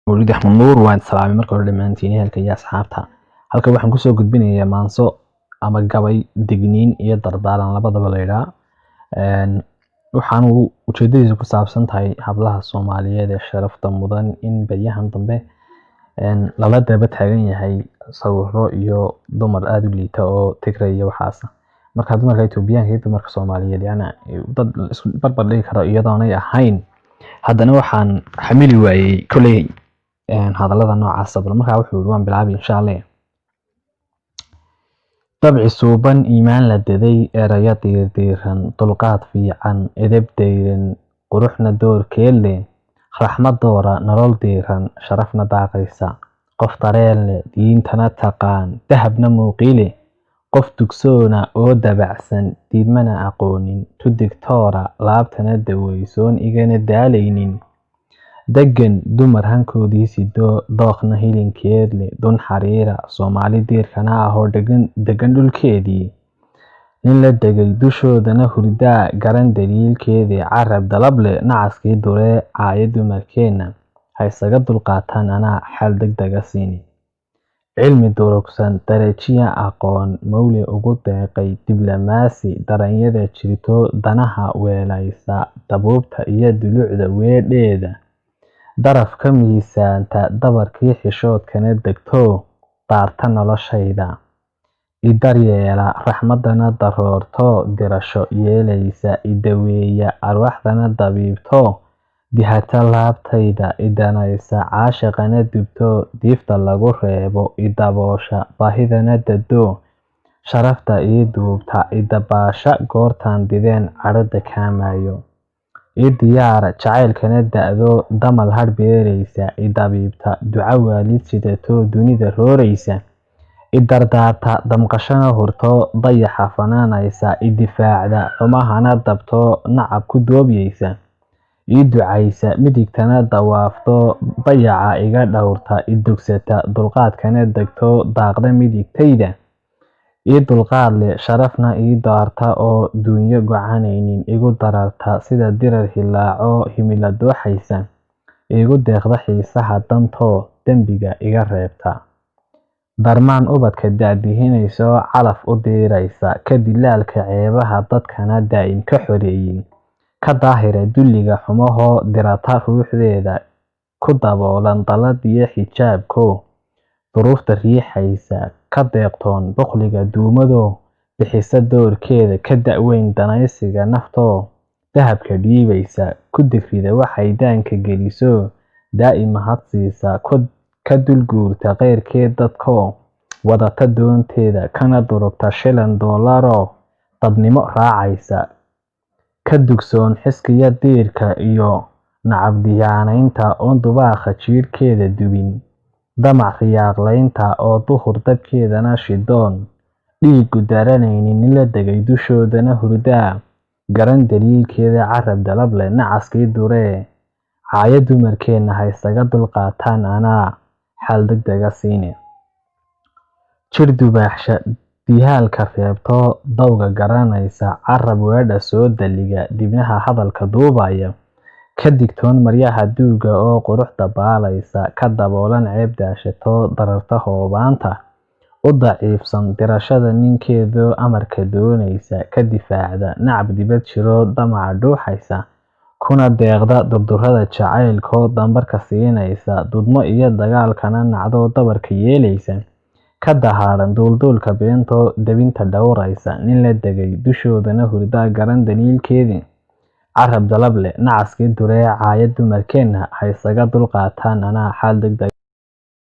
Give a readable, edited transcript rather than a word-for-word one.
Mawliid Ahmed Nour waan salaamay marka hore dhamaantiin ehelka iyo asxaabta. Halka waxaan kusoo gudbinayaa maanso ama gabay digniin iyo dardaaran labadaba leeyahay. Waxaan ujeedadiisu ku saabsan tahay hablaha Soomaaliyeed ee sharafta mudan in baryahan dambe lala daba taagan yahay sawirro iyo dumar aad u liita oo Tigray iyo waxaas. Marka dumarka Itoobiyaanka iyo dumarka Soomaaliyeed dad isku barbar dhigi karo iyadoonay ahayn. haddana waxaan xamili waayay kulay hadallada noocaas ah markaa wuxuu waan bilaabay insha Allah. dabci suuban iimaan la daday eraya diirdiiran dulqaad fiican edeb deyran quruxna doorkeed leh raxmad doora nolol diiran sharafna daaqaysa qof dareen leh diintana taqaan dahabna muuqile qof dugsoona oo dabacsan diidmana aqoonin tu digtoora laabtana daweysoon igana daalaynin degan dumar hankoodiisi dooqna hilinkeed leh dun xariira Soomaali diirkana ahoo degan dhulkeedii nin la degay dushoodana hurdaa garan daliilkeedii carab dalab leh nacaskii duree caaya dumarkeena ha isaga dulqaataan anaa xal degdega siini cilmi durugsan darajiya aqoon mawle ugu deeqay diblomaasi daranyada jirto danaha weelaysa dabuubta iyo dulucda weedheeda daraf ka miisaanta dabarkii xishoodkana degto daarta noloshayda idaryeela raxmadana daroorto dirasho yeelaysa idaweeya arwaaxdana dabiibto dihata laabtayda idanaysa caashiqana dubto diifta lagu reebo idaboosha baahidana dado sharafta ii duubta idabaasha goortaan dideen cadhada kaamayo diyaara jacaylkana da'do damal har beeraysa idabiibta duca waalid sidato dunida rooraysa idardaarta damqashana hurto dayaxa fanaanaysa idifaacda xumahana dabto nacab ku doobyaysa ducaysa midigtana dawaafto dayaca iga dhowrta idugsata dulqaadkana degto daaqda midigtayda dulqaad leh sharafna ii daarta oo duunyo gocanaynin igu dararta sida dirar hilaaco himila dooxaysa igu deeqda xiisaha dantoo dembiga iga reebta darmaan ubadka daadihinayso calaf u diiraysa ka dilaalka ceebaha dadkana daa'im ka xoreeyay ka daahira dulliga xumahoo dirata ruuxdeeda ku daboolan dalad iyo xijaabko duruufta riixaysa ka deeqtoon boqliga duumado bixisa doorkeeda ka da'weyn danaysiga naftoo dahabka dhiibaysa ku digrida waxay daanka geliso daa'ima hadsiisa ka dulguurta qeyrkeed dadkoo wadata doonteeda kana durugta shilan doolaro dadnimo raacaysa ka dugsoon xiskiya diirka iyo nacab diyaanaynta oon dubaakha jiirhkeeda dubin damac riyaaqlaynta oo duhur dabkeedana shidoon dhiigu daranaynin nin la degay dushoodana hurdaa garan daliilkeeda carab dalab leh nacaskii duree caaya dumarkeena ha isaga dulqaataan anaa xal degdega siini jir dubaaxsha dihaalka reebto dawga garanaysa carab weedha soo daliga dibnaha hadalka duubaya ka digtoon maryaha duuga oo quruxda baalaysa ka daboolan ceeb daashato dararta hoobaanta u daciifsan dirashada ninkeedu amarka doonaysa ka difaacda nacab dibad jiro damaca dhuuxaysa kuna deeqda durdurada jacaylkoo dambarka siinaysa dudmo iyo dagaalkana nacdoo dabarka yeelaysa ka dahaaran duulduulka beentoo debinta dhowraysa nin la degay dushoodana hurdaa garan daliilkeedii carab dalab leh nacaskii duree caaya dumarkeena ha isaga dulqaataan anaa xal degdeg